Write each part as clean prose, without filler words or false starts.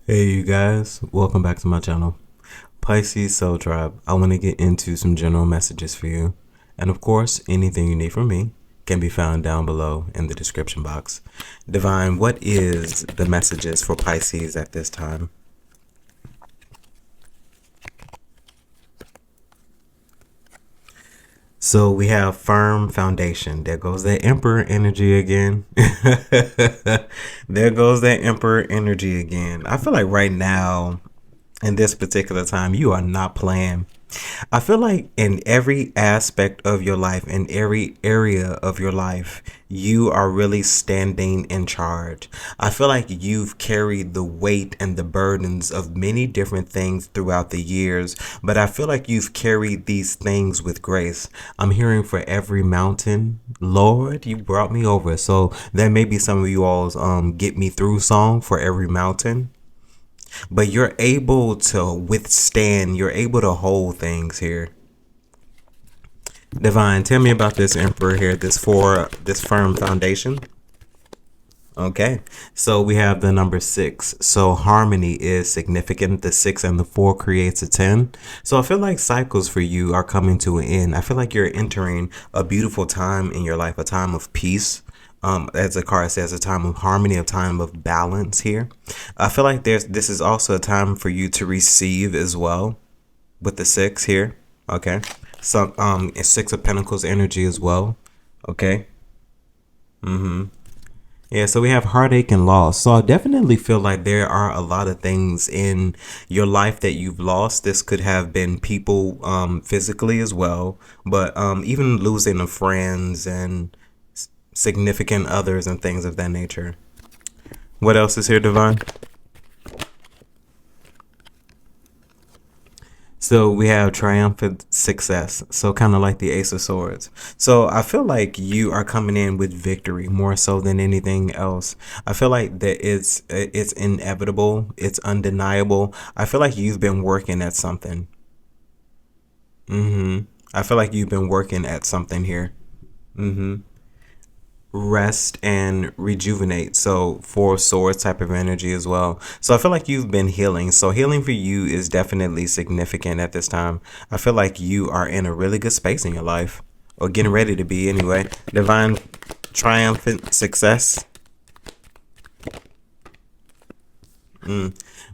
Hey you guys, welcome back to my channel. Pisces Soul Tribe, I want to get into some general messages for you. And of course, anything you need from me can be found down below in the description box. Divine, what is the messages for Pisces at this time? So we have firm foundation. There goes that Emperor energy again. There goes that Emperor energy again. I feel like right now, in this particular time, you are not playing. I feel like in every aspect of your life, in every area of your life, you are really standing in charge. I feel like you've carried the weight and the burdens of many different things throughout the years, but I feel like you've carried these things with grace. I'm hearing for every mountain, Lord, you brought me over. So that may be some of you all's get me through song for every mountain, but you're able to withstand, you're able to hold things here. Divine, tell me about this Emperor here, this firm foundation. Okay, so we have the number 6. So harmony is significant. The 6 and the 4 creates a 10. So I feel like cycles for you are coming to an end. I feel like you're entering a beautiful time in your life, a time of peace. As the card says, a time of harmony, a time of balance here. I feel like this is also a time for you to receive as well with the 6 here. Okay, so it's 6 of Pentacles energy as well. Okay. Yeah, so we have heartache and loss. So I definitely feel like there are a lot of things in your life that you've lost. This could have been people physically as well, but even losing of friends and significant others and things of that nature. What else is here, Divine? So we have triumphant success. So kind of like the Ace of Swords. So I feel like you are coming in with victory more so than anything else. I feel like that it's inevitable. It's undeniable. I feel like you've been working at something. I feel like you've been working at something here. Rest and rejuvenate. So 4 swords type of energy as well. So I feel like you've been healing. So healing for you is definitely significant at this time. I feel like you are in a really good space in your life, or getting ready to be anyway. Divine triumphant success.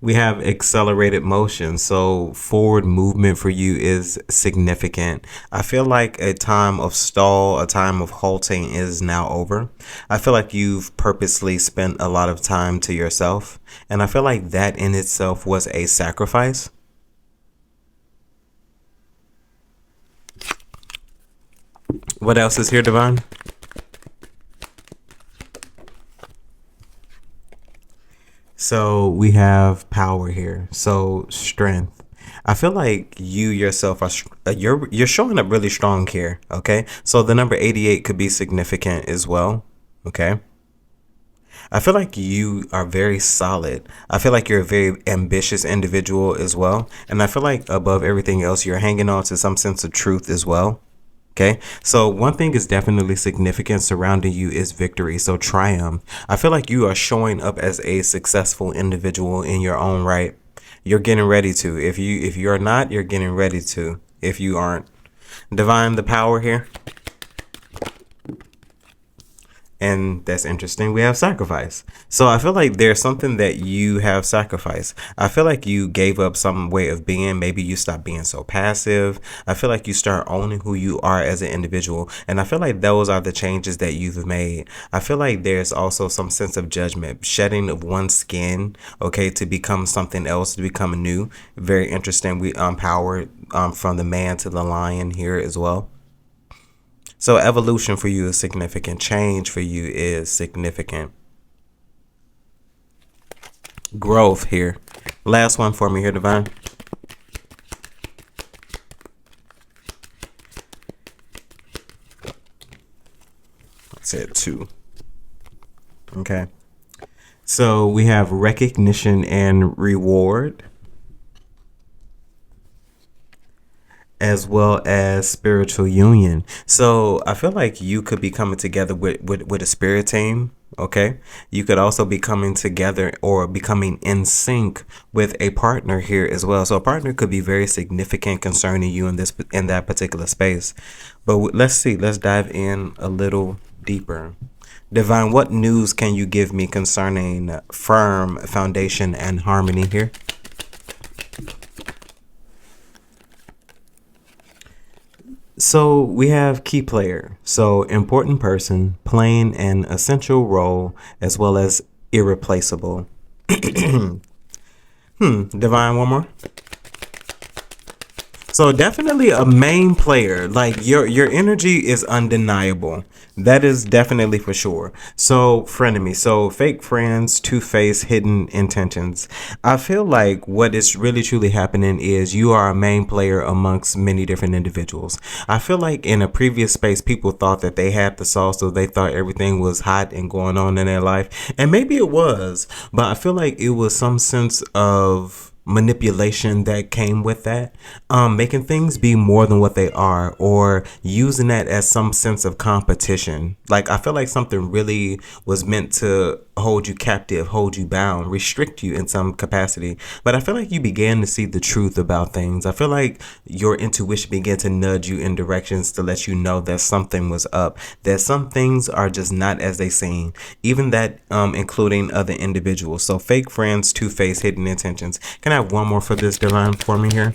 We have accelerated motion. So forward movement for you is significant. I feel like a time of stall, a time of halting is now over. I feel like you've purposely spent a lot of time to yourself. And I feel like that in itself was a sacrifice. What else is here, Divine? So we have power here. So strength. I feel like you yourself are you're showing up really strong here. Okay, so the number 88 could be significant as well. Okay, I feel like you are very solid. I feel like you're a very ambitious individual as well, and I feel like above everything else, you're hanging on to some sense of truth as well. Okay, so one thing is definitely significant surrounding you is victory. So triumph. I feel like you are showing up as a successful individual in your own right. You're getting ready to. If you're not, you're getting ready to. If you aren't. Divine the power here. And that's interesting. We have sacrifice. So I feel like there's something that you have sacrificed. I feel like you gave up some way of being. Maybe you stopped being so passive. I feel like you start owning who you are as an individual. And I feel like those are the changes that you've made. I feel like there's also some sense of judgment, shedding of one's skin, okay, to become something else, to become new. Very interesting. We power from the man to the lion here as well. So evolution for you is significant. Change for you is significant. Growth here. Last one for me here, Divine. I said 2. Okay. So we have recognition and reward. as well as spiritual union. So I feel like you could be coming together with a spirit team. Okay. You could also be coming together or becoming in sync with a partner here as well. So a partner could be very significant concerning you in that particular space. But let's see. Let's dive in a little deeper. Divine, what news can you give me concerning firm foundation and harmony here? So we have key player. So important person playing an essential role as well as irreplaceable. Divine, one more. So definitely a main player. Like your energy is undeniable. That is definitely for sure. So frenemy. So fake friends, two-faced, hidden intentions. I feel like what is really truly happening is you are a main player amongst many different individuals. I feel like in a previous space, people thought that they had the sauce, so they thought everything was hot and going on in their life. And maybe it was, but I feel like it was some sense of manipulation that came with that, making things be more than what they are, or using that as some sense of competition. Like I feel like something really was meant to hold you captive, hold you bound, restrict you in some capacity. But I feel like you began to see the truth about things. I feel like your intuition began to nudge you in directions to let you know that something was up, that some things are just not as they seem, even that including other individuals. So fake friends, two-faced, hidden intentions. Can I have one more for this, Divine, for me here?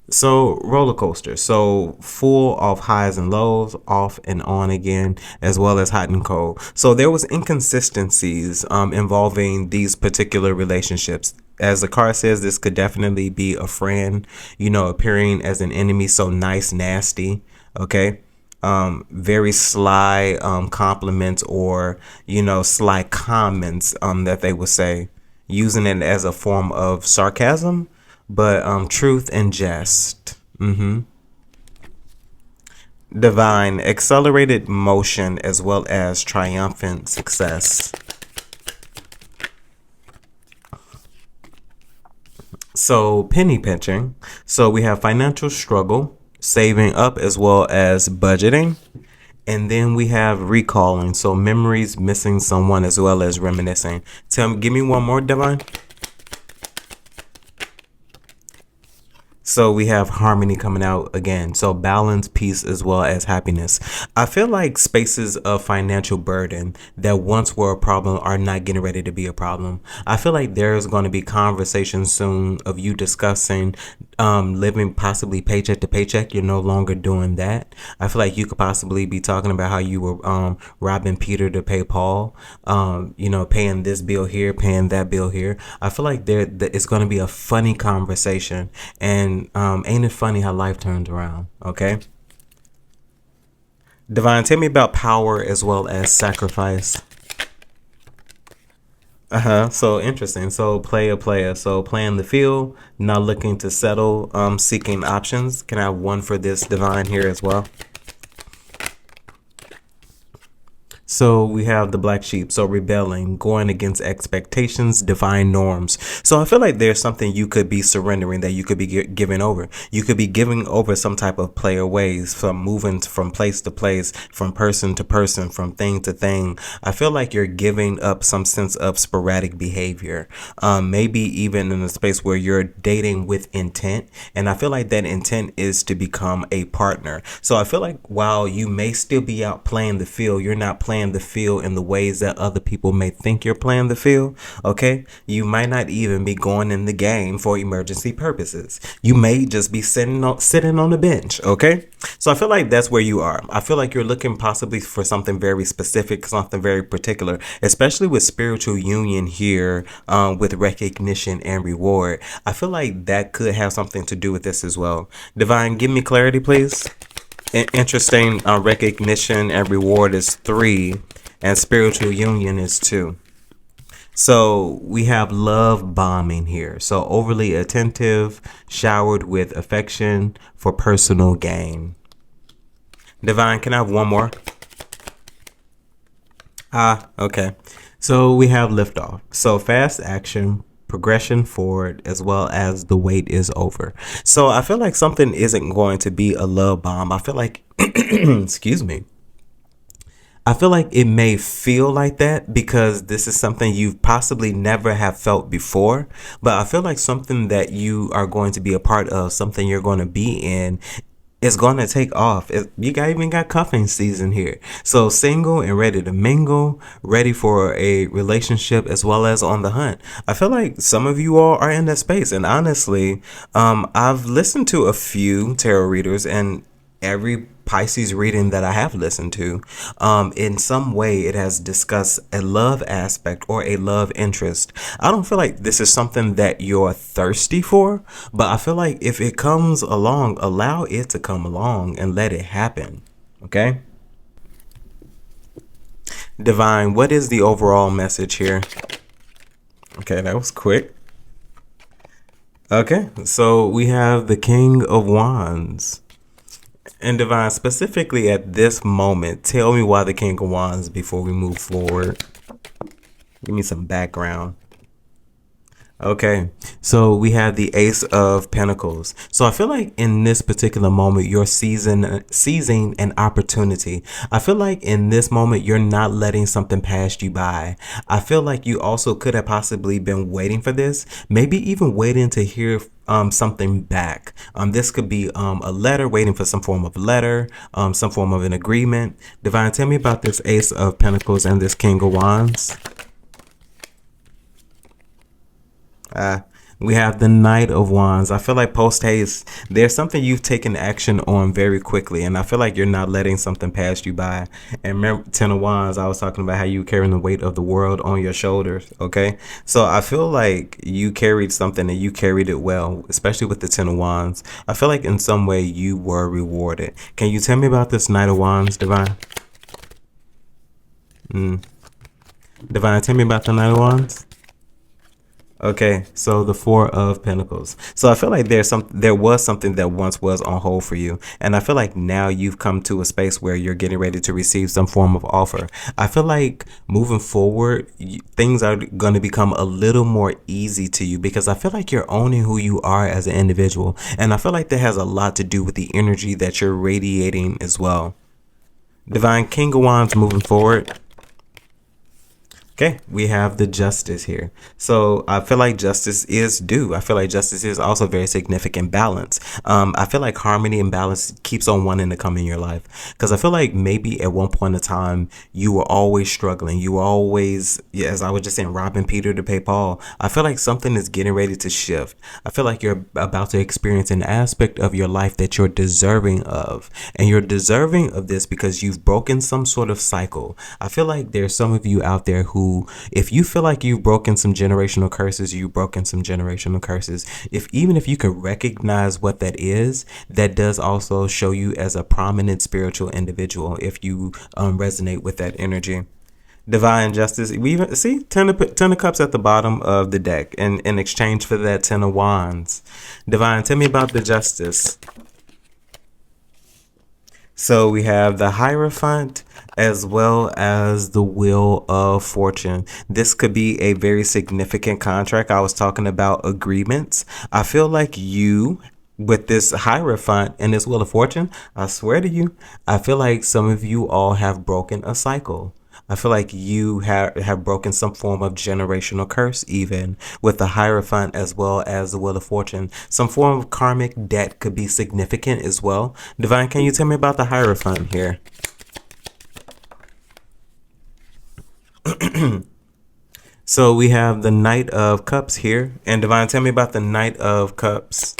So roller coaster, so full of highs and lows, off and on again, as well as hot and cold. So there was inconsistencies involving these particular relationships. As the card says, this could definitely be a friend, appearing as an enemy. So nice, nasty. Okay. Very sly compliments or sly comments that they would say, using it as a form of sarcasm, but truth and jest. Divine, accelerated motion as well as triumphant success. So penny pinching. So we have financial struggle, saving up as well as budgeting. And then we have recalling. So memories, missing someone as well as reminiscing. Give me one more, Divine. So we have harmony coming out again. So balance, peace, as well as happiness. I feel like spaces of financial burden that once were a problem are not getting ready to be a problem. I feel like there's going to be conversations soon of you discussing living possibly paycheck to paycheck. You're no longer doing that. I feel like you could possibly be talking about how you were robbing Peter to pay Paul, paying this bill here, paying that bill here. I feel like it's going to be a funny conversation. And ain't it funny how life turns around? Okay. Divine, tell me about power as well as sacrifice. So interesting. So player. So playing the field, not looking to settle, seeking options. Can I have one for this, Divine, here as well? So we have the black sheep, so rebelling, going against expectations, defying norms. So I feel like there's something you could be surrendering, that you could be giving over. You could be giving over some type of player ways, from moving from place to place, from person to person, from thing to thing. I feel like you're giving up some sense of sporadic behavior, maybe even in a space where you're dating with intent. And I feel like that intent is to become a partner. So I feel like while you may still be out playing the field, you're not playing the field in the ways that other people may think you're playing the field. Okay, you might not even be going in the game for emergency purposes. You may just be sitting on the bench. Okay, so I feel like that's where you are. I feel like you're looking possibly for something very specific, something very particular, especially with spiritual union here, with recognition and reward. I feel like that could have something to do with this as well. Divine, give me clarity, please. Interesting. Recognition and reward is 3, and spiritual union is 2. So we have love bombing here. So overly attentive, showered with affection for personal gain. Divine, can I have one more? Okay. So we have liftoff. So fast action, progression forward, as well as the wait is over. So I feel like something isn't going to be a love bomb. I feel like, excuse me. I feel like it may feel like that because this is something you've possibly never have felt before, but I feel like something that you are going to be a part of, something you're going to be in, is going to take off. Even got cuffing season here. So single and ready to mingle, ready for a relationship, as well as on the hunt. I feel like some of you all are in that space. And honestly, I've listened to a few tarot readers, and every Pisces reading that I have listened to, in some way it has discussed a love aspect or a love interest. I don't feel like this is something that you're thirsty for, but I feel like if it comes along, allow it to come along and let it happen. Okay? Divine, what is the overall message here? Okay, that was quick. Okay, so we have the King of Wands. And Divine, specifically at this moment, tell me why the King of Wands before we move forward. Give me some background. Okay, so we have the Ace of Pentacles. So I feel like in this particular moment, you're seizing an opportunity. I feel like in this moment, you're not letting something pass you by. I feel like you also could have possibly been waiting for this, maybe even waiting to hear something back. This could be a letter, waiting for some form of letter, some form of an agreement. Divine, tell me about this Ace of Pentacles and this King of Wands. We have the Knight of Wands. I feel like post haste, there's something you've taken action on very quickly, and I feel like you're not letting something pass you by. And remember, Ten of Wands, I was talking about how you carrying the weight of the world on your shoulders. Okay, so I feel like you carried something and you carried it well, especially with the Ten of Wands. I feel like in some way you were rewarded. Can you tell me about this Knight of Wands, Divine? Divine, tell me about the Knight of Wands. Okay, so the Four of Pentacles. So I feel like there was something that once was on hold for you, and I feel like now you've come to a space where you're getting ready to receive some form of offer. I feel like moving forward, things are going to become a little more easy to you because I feel like you're owning who you are as an individual, and I feel like that has a lot to do with the energy that you're radiating as well. Divine, King of Wands, moving forward. Okay, we have the Justice here. So I feel like justice is due. I feel like justice is also very significant balance. I feel like harmony and balance keeps on wanting to come in your life. Because I feel like maybe at one point in time, you were always struggling. You were always, yeah, as I was just saying, robbing Peter to pay Paul. I feel like something is getting ready to shift. I feel like you're about to experience an aspect of your life that you're deserving of. And you're deserving of this because you've broken some sort of cycle. I feel like there's some of you out there who, if you feel like you've broken some generational curses, you've broken some generational curses. Even if you can recognize what that is, that does also show you as a prominent spiritual individual if you resonate with that energy. Divine Justice. We even see ten of Cups at the bottom of the deck, and in exchange for that, Ten of Wands. Divine, tell me about the Justice. So we have the Hierophant as well as the Wheel of Fortune. This could be a very significant contract. I was talking about agreements. I feel like you, with this Hierophant and this Wheel of Fortune, I swear to you, I feel like some of you all have broken a cycle. I feel like you have broken some form of generational curse, even with the Hierophant as well as the Wheel of Fortune. Some form of karmic debt could be significant as well. Divine, can you tell me about the Hierophant here? So we have the Knight of Cups here. And Divine, tell me about the Knight of Cups.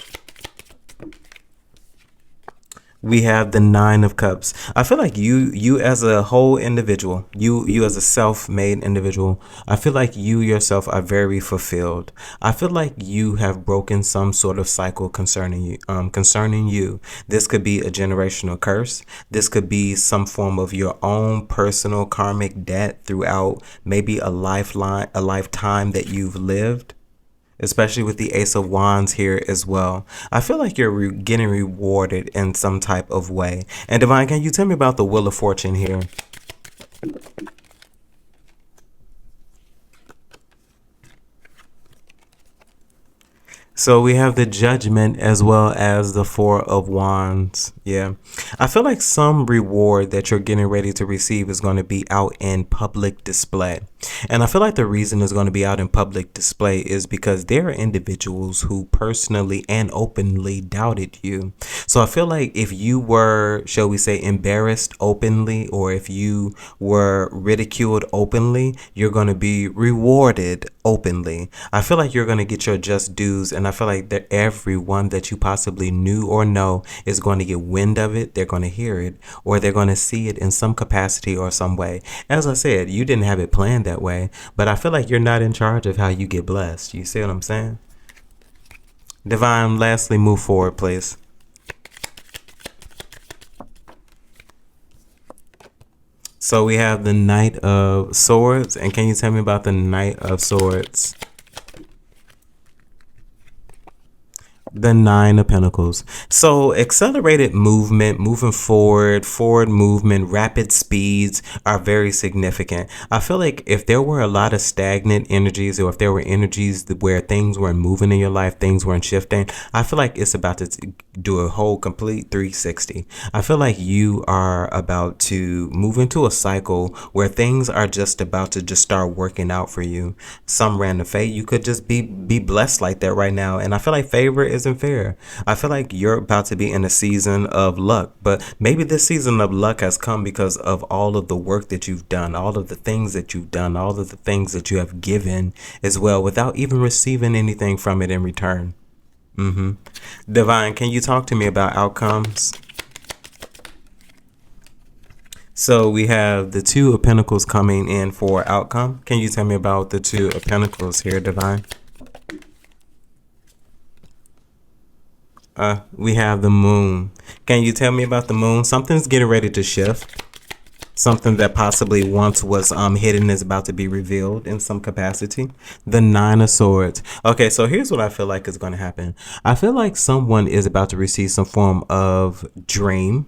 We have the Nine of Cups. I feel like you as a whole individual, you as a self-made individual, I feel like you yourself are very fulfilled. I feel like you have broken some sort of cycle concerning you. This could be a generational curse. This could be some form of your own personal karmic debt throughout maybe a lifetime that you've lived. Especially with the Ace of Wands here as well. I feel like you're getting rewarded in some type of way. And Divine, can you tell me about the Wheel of Fortune here? So we have the Judgment as well as the Four of Wands. Yeah. I feel like some reward that you're getting ready to receive is going to be out in public display. And I feel like the reason it's going to be out in public display is because there are individuals who personally and openly doubted you. So I feel like if you were, shall we say, embarrassed openly, or if you were ridiculed openly, you're going to be rewarded openly. I feel like you're going to get your just dues, and I feel like that everyone that you possibly knew or know is going to get wind of it. They're going to hear it, or they're going to see it in some capacity or some way. As I said, you didn't have it planned that way, but I feel like you're not in charge of how you get blessed. You see what I'm saying? Divine, lastly, move forward, please. So we have the Knight of Swords, and can you tell me about the Knight of Swords? The Nine of Pentacles. So accelerated movement, moving forward movement, rapid speeds are very significant. I feel like if there were a lot of stagnant energies, or if there were energies where things weren't moving in your life, things weren't shifting, I feel like it's about to do a whole complete 360. I feel like you are about to move into a cycle where things are just about to just start working out for you. Some random fate, you could just be blessed like that right now. And I feel like favor isn't fair. I feel like you're about to be in a season of luck, but maybe this season of luck has come because of all of the work that you've done, all of the things that you've done, all of the things that you have given as well, without even receiving anything from it in return. Divine, can you talk to me about outcomes? So we have the Two of Pentacles coming in for outcome. Can you tell me about the Two of Pentacles here, Divine? We have the Moon. Can you tell me about the Moon? Something's getting ready to shift. Something that possibly once was hidden is about to be revealed in some capacity. The Nine of Swords. Okay, so here's what I feel like is going to happen. I feel like someone is about to receive some form of dream.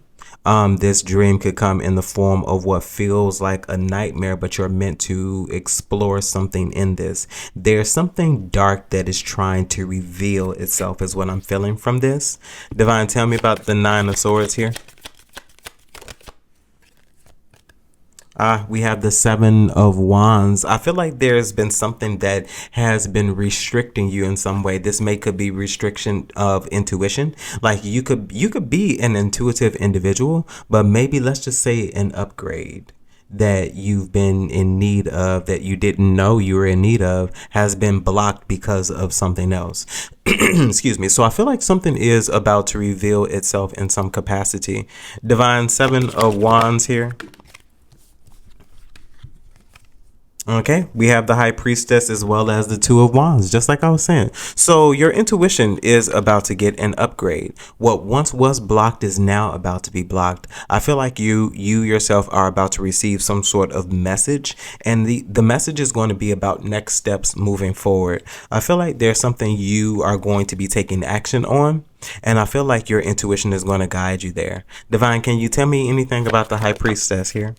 This dream could come in the form of what feels like a nightmare, but you're meant to explore something in this. There's something dark that is trying to reveal itself is what I'm feeling from this. Divine, tell me about the Nine of Swords here. We have the Seven of Wands. I feel like there's been something that has been restricting you in some way. This could be restriction of intuition. Like you could be an intuitive individual, but maybe let's just say an upgrade that you've been in need of, that you didn't know you were in need of, has been blocked because of something else. Excuse me. So I feel like something is about to reveal itself in some capacity. Divine, Seven of Wands here. Okay, we have the High Priestess as well as the Two of Wands, just like I was saying. So your intuition is about to get an upgrade. What once was blocked is now about to be blocked. I feel like you yourself are about to receive some sort of message, and the message is going to be about next steps moving forward. I feel like there's something you are going to be taking action on, and I feel like your intuition is going to guide you there. Divine, can you tell me anything about the High Priestess here?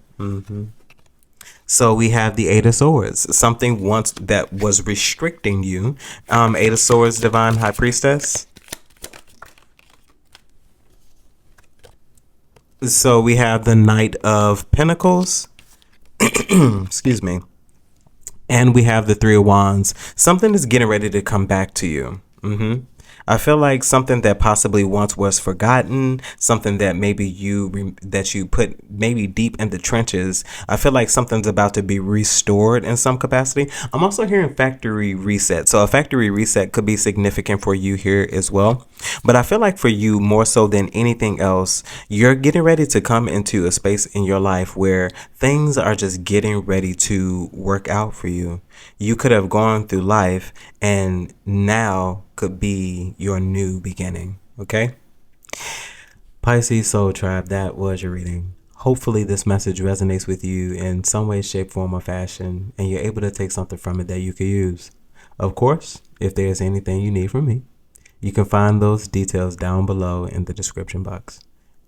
So we have the Eight of Swords, something once that was restricting you. Eight of Swords, Divine, High Priestess. So we have the Knight of Pentacles. Excuse me. And we have the Three of Wands. Something is getting ready to come back to you. I feel like something that possibly once was forgotten, something that maybe you put maybe deep in the trenches. I feel like something's about to be restored in some capacity. I'm also hearing factory reset. So a factory reset could be significant for you here as well. But I feel like for you, more so than anything else, you're getting ready to come into a space in your life where things are just getting ready to work out for you. You could have gone through life, and now could be your new beginning. Okay, Pisces Soul Tribe, that was your reading. Hopefully this message resonates with you in some way, shape, form, or fashion, and you're able to take something from it that you could use. Of course, if there's anything you need from me, you can find those details down below in the description box.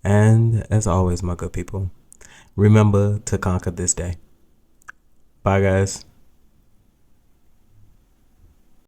And as always, my good people, remember to conquer this day. Bye, guys.